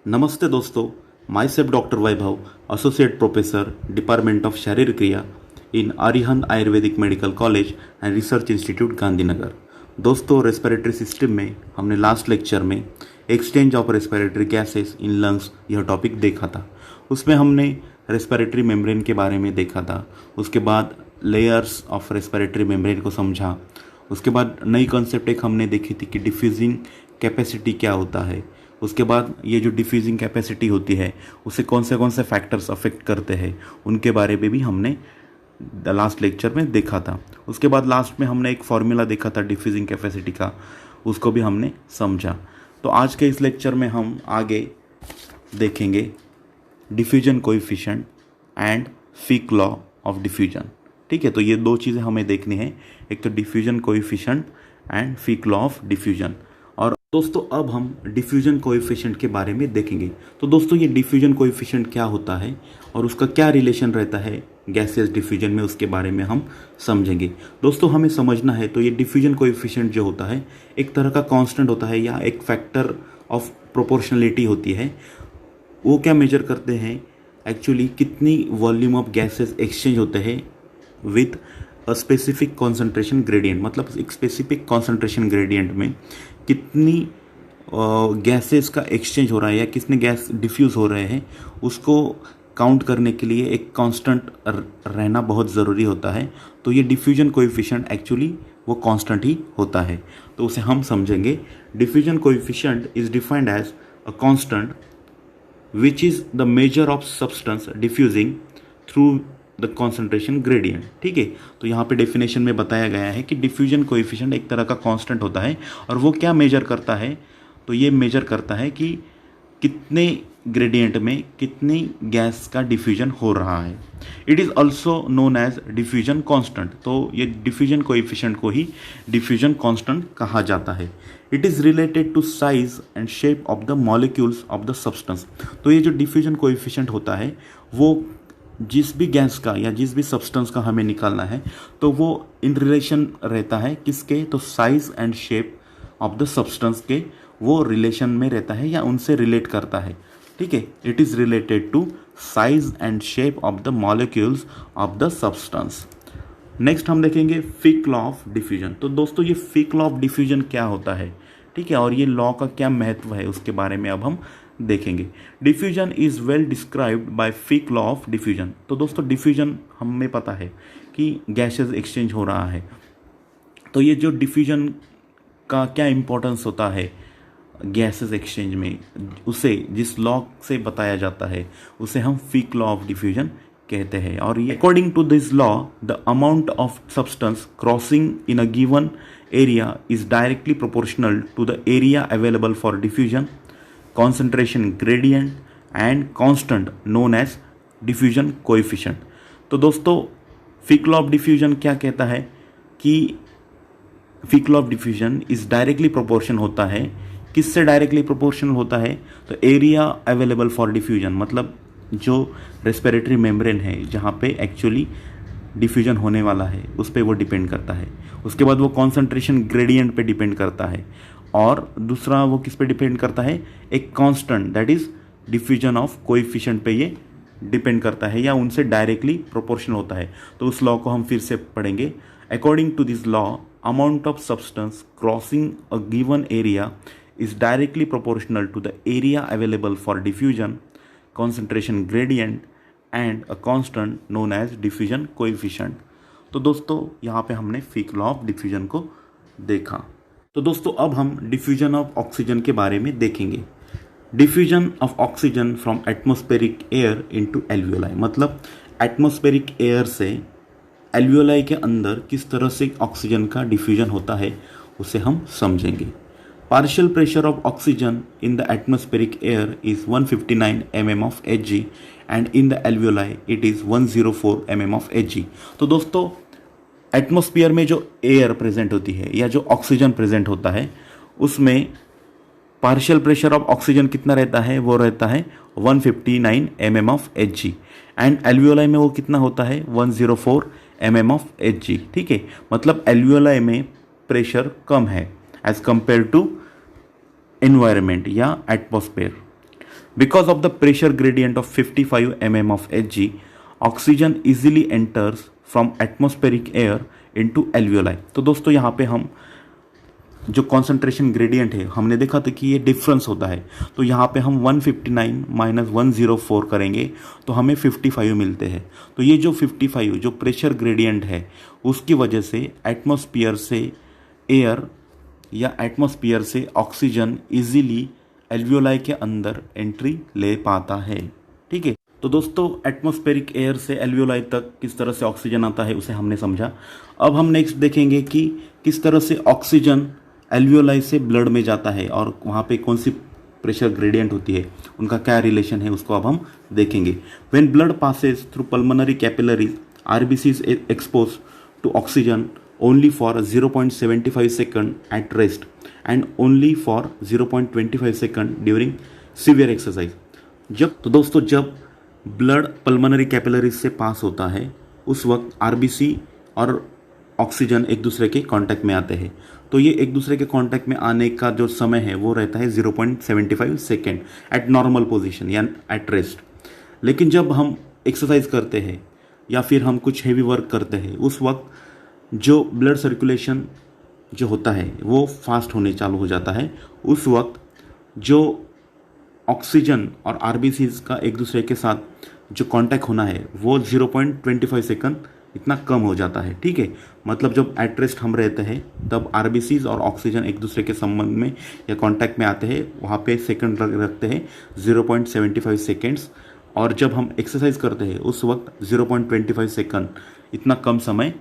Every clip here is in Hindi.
नमस्ते दोस्तों, myself doctor Vaibhav, associate professor, department of sharirik kriya in Aryahan Ayurvedic medical college and research institute Gandhinagar. दोस्तों, रेस्पिरेटरी सिस्टम में हमने लास्ट लेक्चर में exchange of respiratory gases in lungs यह टॉपिक देखा था। उसमें हमने रेस्पिरेटरी मेम्ब्रेन के बारे में देखा था। उसके बाद लेयर्स ऑफ रेस्पिरेटरी मेम्ब्रेन को समझा। उसके बाद नई कॉन्सेप्ट एक हमने देखी थी कि डिफ्यूजिंग कैपेसिटी क्या होता है। उसके बाद ये जो डिफ्यूजिंग कैपेसिटी होती है उसे कौन से फैक्टर्स अफेक्ट करते हैं उनके बारे में भी हमने लास्ट लेक्चर में देखा था। उसके बाद लास्ट में हमने एक फॉर्मूला देखा था डिफ्यूजिंग कैपेसिटी का, उसको भी हमने समझा। तो आज के इस लेक्चर में हम आगे देखेंगे diffusion coefficient and Fick law of diffusion. ठीक है, तो ये दो चीज़ें हमें देखनी है, एक तो diffusion coefficient and Fick law of diffusion. और दोस्तों अब हम डिफ्यूजन कोएफिशिएंट के बारे में देखेंगे। तो दोस्तों ये डिफ्यूजन कोएफिशिएंट क्या होता है और उसका क्या रिलेशन रहता है गैसियस डिफ्यूजन में, उसके बारे में हम समझेंगे। दोस्तों हमें समझना है तो ये डिफ्यूजन कोएफिशिएंट जो होता है एक तरह का कांस्टेंट होता है या एक फैक्टर ऑफ प्रोपोर्शनलिटी होती है। वो क्या मेजर करते हैं एक्चुअली, कितनी वॉल्यूम ऑफ गैसेस एक्सचेंज होते हैं with a specific concentration gradient. मतलब एक स्पेसिफिक कॉन्सेंट्रेशन ग्रेडियंट में कितनी गैसेस का एक्सचेंज हो रहा है या कितने गैस डिफ्यूज़ हो रहे हैं, उसको काउंट करने के लिए एक कांस्टेंट रहना बहुत ज़रूरी होता है। तो ये डिफ्यूजन कोएफिशिएंट एक्चुअली वो कांस्टेंट ही होता है। तो उसे हम समझेंगे। Diffusion coefficient is defined as a constant which is the measure of substance diffusing through the concentration gradient. ठीक है, तो यहाँ पे डेफिनेशन में बताया गया है कि डिफ्यूजन कोएफिशिएंट एक तरह का कांस्टेंट होता है और वो क्या मेजर करता है, तो ये मेजर करता है कि कितने ग्रेडियंट में कितनी गैस का डिफ्यूजन हो रहा है। It is also known as diffusion constant. तो ये डिफ्यूजन कोएफिशिएंट को ही डिफ्यूजन कांस्टेंट कहा जाता है। It is related to size and shape of the molecules of the substance. तो ये जो डिफ्यूजन कोएफिशिएंट होता है वो जिस भी गैस का या जिस भी सब्सटेंस का हमें निकालना है तो वो इन रिलेशन रहता है किसके, तो size and shape of the substance के वो रिलेशन में रहता है या उनसे रिलेट करता है। ठीक है, it is related to size and shape of the molecules of the substance. Next हम देखेंगे फिक लॉ ऑफ डिफ्यूजन। तो दोस्तों ये फिक लॉ ऑफ डिफ्यूजन क्या होता है, ठीक है, और ये लॉ का क्या महत्व है उसके बारे में अब हम देखेंगे। Diffusion is well described by Fick law of diffusion. तो दोस्तों डिफ्यूजन हमें पता है कि गैसेस एक्सचेंज हो रहा है। तो ये जो डिफ्यूजन का क्या इम्पोर्टेंस होता है गैसेस एक्सचेंज में, उसे जिस लॉ से बताया जाता है उसे हम फिक लॉ ऑफ डिफ्यूजन कहते हैं। और ये according to this law the amount of substance crossing in a given area is directly proportional to the area available for diffusion, concentration gradient and constant known as diffusion coefficient। तो दोस्तों फिक लॉ ऑफ डिफ्यूजन क्या कहता है कि Fick law of diffusion is directly proportion होता है। किससे डायरेक्टली प्रोपोर्शनल होता है, तो एरिया अवेलेबल फॉर डिफ्यूजन, मतलब जो रेस्पिरेटरी मेम्ब्रेन है जहाँ पे एक्चुअली डिफ्यूजन होने वाला है उस पर वो डिपेंड करता है। उसके बाद वो कॉन्सेंट्रेशन ग्रेडियंट पे डिपेंड करता है और दूसरा वो किस पे डिपेंड करता है, एक constant that is diffusion of coefficient पे ये डिपेंड करता है या उनसे डायरेक्टली प्रोपोर्शनल होता है। तो उस लॉ को हम फिर से पढ़ेंगे। According to this law amount of substance crossing a given area is directly proportional to the area available for diffusion, concentration gradient and a constant known as diffusion coefficient. तो दोस्तों यहाँ पे हमने फिक लॉ ऑफ डिफ्यूजन को देखा। तो दोस्तों अब हम डिफ्यूजन ऑफ ऑक्सीजन के बारे में देखेंगे। Diffusion of oxygen from atmospheric air into alveoli, मतलब एटमॉस्फेरिक एयर से एल्वियोलाई के अंदर किस तरह से ऑक्सीजन का डिफ्यूजन होता है उसे हम समझेंगे। Partial pressure of oxygen in the atmospheric air is 159 mm of Hg and in the alveoli it is 104 mm of Hg। तो दोस्तों एटमॉस्फेयर में जो एयर प्रेजेंट होती है या जो ऑक्सीजन प्रेजेंट होता है उसमें पार्शियल प्रेशर ऑफ ऑक्सीजन कितना रहता है, वो रहता है 159 mm of Hg and alveoli में वो कितना होता है 104 mm of Hg। ठीक है, मतलब एल्वियोलाई में प्रेशर कम है एज कंपेयर टू एनवायरनमेंट या atmosphere. Because of the pressure gradient of 55 mm of Hg, oxygen easily enters from atmospheric air into alveoli. तो दोस्तों यहाँ पे हम जो कॉन्सेंट्रेशन ग्रेडियंट है हमने देखा था कि ये डिफरेंस होता है, तो यहाँ पे हम 159 माइनस 104 करेंगे तो हमें 55 मिलते हैं। तो ये जो 55 जो प्रेशर ग्रेडियंट है उसकी वजह से एटमॉस्फेयर से एयर या एटमॉस्फेयर से ऑक्सीजन इजीली एल्वियोलाई के अंदर एंट्री ले पाता है। ठीक है, तो दोस्तों एटमॉस्फेरिक एयर से एल्वियोलाई तक किस तरह से ऑक्सीजन आता है उसे हमने समझा। अब हम नेक्स्ट देखेंगे कि किस तरह से ऑक्सीजन एल्वियोलाई से ब्लड में जाता है और वहाँ पे कौन सी प्रेशर ग्रेडियंट होती है, उनका क्या रिलेशन है उसको अब हम देखेंगे। When blood passes through pulmonary capillaries RBCs expose to oxygen only for 0.75 second at rest and only for 0.25 second during severe exercise। तो दोस्तों जब ब्लड पल्मोनरी कैपिलरीज से पास होता है उस वक्त आरबीसी और ऑक्सीजन एक दूसरे के कांटेक्ट में आते हैं, तो ये एक दूसरे के कांटेक्ट में आने का जो समय है वो रहता है 0.75 सेकेंड एट नॉर्मल पोजीशन या एट रेस्ट। लेकिन जब हम एक्सरसाइज करते हैं या फिर हम कुछ हेवी वर्क करते हैं उस वक्त जो ब्लड सर्कुलेशन जो होता है वो फास्ट होने चालू हो जाता है। उस वक्त जो ऑक्सीजन और आरबीसीज का एक दूसरे के साथ जो कांटेक्ट होना है वो 0.25 सेकंड इतना कम हो जाता है। ठीक है, मतलब जब एट रेस्ट हम रहते हैं तब आरबीसीज और ऑक्सीजन एक दूसरे के संबंध में या कांटेक्ट में आते हैं, वहाँ पे सेकंड रखते हैं 0.75 सेकेंड्स, और जब हम एक्सरसाइज करते हैं उस वक्त 0.25 सेकंड इतना कम समय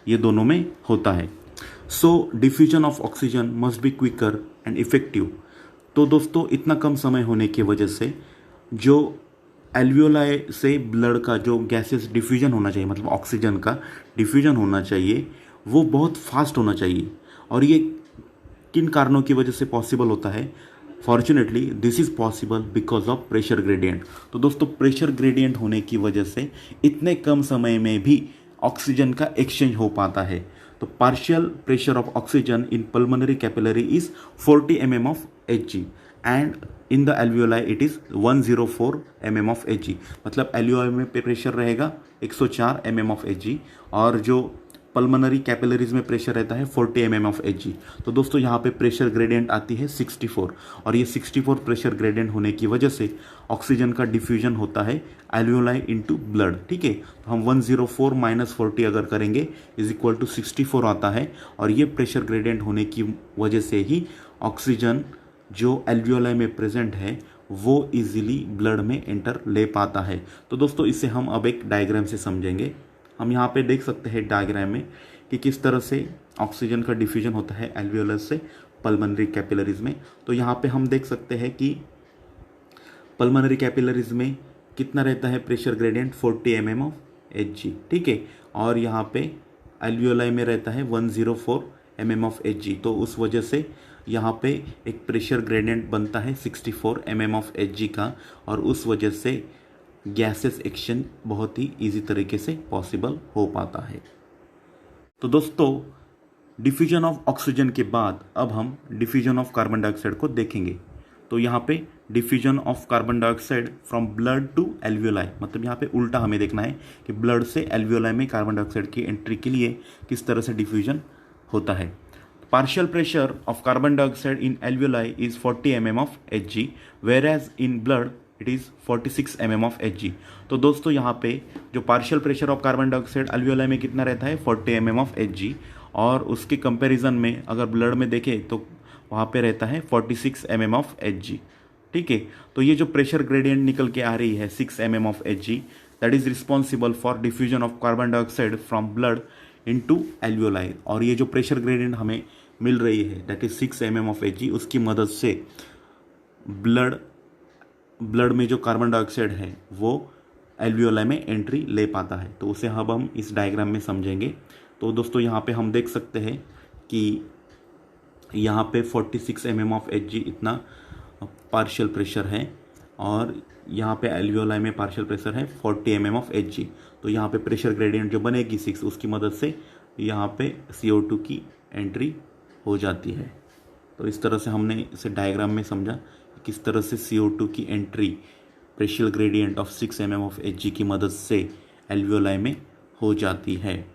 ये दोनों में होता है। So diffusion of oxygen must be quicker and effective. तो दोस्तों इतना कम समय होने की वजह से जो एल्वियोलाई से ब्लड का जो गैसेस डिफ्यूजन होना चाहिए, मतलब ऑक्सीजन का डिफ्यूजन होना चाहिए, वो बहुत फास्ट होना चाहिए। और ये किन कारणों की वजह से पॉसिबल होता है? Fortunately this is possible because of pressure gradient. तो दोस्तों प्रेशर ग्रेडियंट होने की वजह से इतने कम समय में भी ऑक्सीजन का एक्सचेंज हो पाता है। तो partial pressure of oxygen in pulmonary capillary is 40 mm of Hg and in the alveoli it is 104 mm of Hg। मतलब एल्वियोलाई में प्रेशर रहेगा 104 mm of Hg और जो पल्मोनरी कैपिलरीज में प्रेशर रहता है 40 mm of Hg। तो दोस्तों यहाँ पे प्रेशर ग्रेडियंट आती है 64, और ये 64 प्रेशर ग्रेडियंट होने की वजह से ऑक्सीजन का डिफ्यूजन होता है एल्वियोलाई इनटू ब्लड। ठीक है, तो हम 104 माइनस 40 अगर करेंगे इज इक्वल टू 64 आता है, और ये प्रेशर ग्रेडियंट होने की वजह से ही ऑक्सीजन जो एल्वियोलाई में प्रेजेंट है वो इजीली ब्लड में एंटर ले पाता है। तो दोस्तों इसे हम अब एक डायग्राम से समझेंगे। हम यहाँ पे देख सकते हैं डायग्राम में कि किस तरह से ऑक्सीजन का डिफ्यूजन होता है एल्वियोलस से पल्मोनरी कैपिलरीज में। तो यहाँ पे हम देख सकते हैं कि पल्मोनरी कैपिलरीज में कितना रहता है pressure gradient 40 mm of Hg। ठीक है, और यहाँ पे एल्वियोलाई में रहता है 104 mm of Hg। तो उस वजह से यहाँ पे एक प्रेशर ग्रेडियंट बनता है 64 mm of Hg का, और उस वजह से गैसेस एक्सचेंज बहुत ही इजी तरीके से पॉसिबल हो पाता है। तो दोस्तों डिफ्यूजन ऑफ ऑक्सीजन के बाद अब हम डिफ्यूजन ऑफ कार्बन डाइऑक्साइड को देखेंगे। तो यहाँ पे diffusion of carbon dioxide from blood to alveoli, मतलब यहाँ पे उल्टा हमें देखना है कि ब्लड से एल्वियोलाई में कार्बन डाइऑक्साइड की एंट्री के लिए किस तरह से डिफ्यूजन होता है। Partial pressure of carbon dioxide in alveoli is 40 mm of Hg, whereas in blood it is 46 mm of Hg। तो दोस्तों यहाँ पे जो partial pressure of carbon dioxide alveoli में कितना रहता है 40 mm of Hg, और उसके कंपैरिजन में अगर ब्लड में देखें तो वहाँ पे रहता है 46 mm of Hg। ठीक है, तो ये जो प्रेशर ग्रेडियंट निकल के आ रही है 6 mm of Hg, that is responsible for diffusion of carbon dioxide from blood into alveoli. और ये जो प्रेशर ग्रेडियंट हमें मिल रही है that is 6 mm of Hg, उसकी मदद से ब्लड में जो कार्बन डाइऑक्साइड है वो एल्वियोलाई में एंट्री ले पाता है। तो उसे अब हम इस डायग्राम में समझेंगे। तो दोस्तों यहाँ पे हम देख सकते हैं कि यहाँ पे 46 mm of Hg इतना पार्शियल प्रेशर है, और यहाँ पे एल्वियोलाई में पार्शियल प्रेशर है 40 mm of Hg। तो यहाँ पे प्रेशर ग्रेडियंट जो बनेगी 6, उसकी मदद से यहाँ पे CO2 की एंट्री हो जाती है। तो इस तरह से हमने इसे डायग्राम में समझा किस तरह से CO2 की entry pressure gradient of 6 mm of Hg की मदद से एल्वियोलाई में हो जाती है।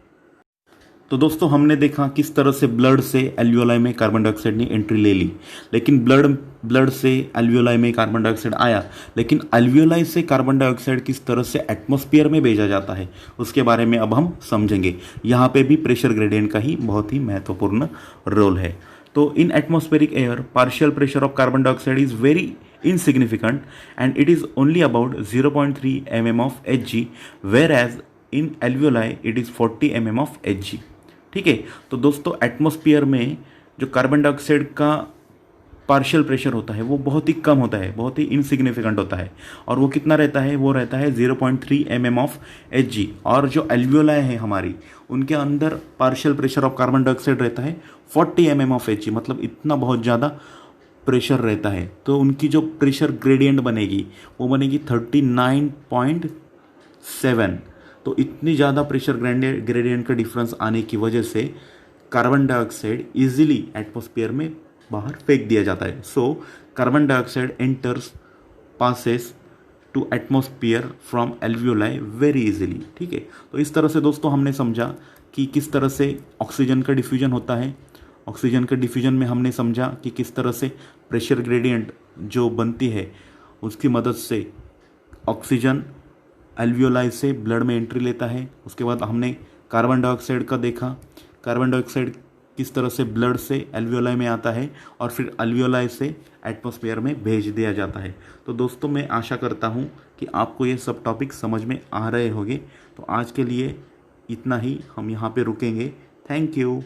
तो दोस्तों हमने देखा किस तरह से ब्लड से एल्वियोलाई में कार्बन डाइऑक्साइड ने एंट्री ले ली, लेकिन ब्लड से एल्वियोलाई में कार्बन डाइऑक्साइड आया, लेकिन एल्वियोलाई से कार्बन डाइऑक्साइड किस तरह से एटमॉस्फेयर में भेजा जाता है उसके बारे में अब हम समझेंगे। यहाँ पे भी प्रेशर ग्रेडियंट का ही बहुत ही महत्वपूर्ण रोल है। तो in atmospheric air partial pressure of carbon dioxide is very insignificant and it is only about 0.3 mm of Hg, whereas in alveoli it is 40 mm of Hg। ठीक है, तो दोस्तों एटमॉस्फेयर में जो कार्बन डाइऑक्साइड का पार्शियल प्रेशर होता है वो बहुत ही कम होता है, बहुत ही इनसिग्निफिकेंट होता है, और वो कितना रहता है, वो रहता है 0.3 mm ऑफ Hg। और जो एल्वियोलाई है हमारी, उनके अंदर partial pressure of carbon dioxide रहता है 40 mm ऑफ Hg, मतलब इतना बहुत ज़्यादा प्रेशर रहता है। तो उनकी जो प्रेशर ग्रेडियंट बनेगी वो बनेगी 39.7। तो इतनी ज़्यादा प्रेशर ग्रेडियंट का डिफरेंस आने की वजह से कार्बन डाइऑक्साइड इजीली एटमॉस्फेयर में बाहर फेंक दिया जाता है। So carbon dioxide enters passes to atmosphere from alveoli very easily. ठीक है, तो इस तरह से दोस्तों हमने समझा कि किस तरह से ऑक्सीजन का डिफ्यूजन होता है। ऑक्सीजन के डिफ्यूजन में हमने समझा कि किस तरह से प्रेशर ग्रेडियंट जो बनती है उसकी मदद से ऑक्सीजन एल्वियोलाई से ब्लड में एंट्री लेता है। उसके बाद हमने कार्बन डाइऑक्साइड का देखा, कार्बन डाइऑक्साइड किस तरह से ब्लड से एल्वियोलाई में आता है और फिर एल्वियोलाई से एटमॉस्फेयर में भेज दिया जाता है। तो दोस्तों मैं आशा करता हूँ कि आपको ये सब टॉपिक समझ में आ रहे होंगे। तो आज के लिए इतना ही, हम यहाँ पे रुकेंगे। Thank you.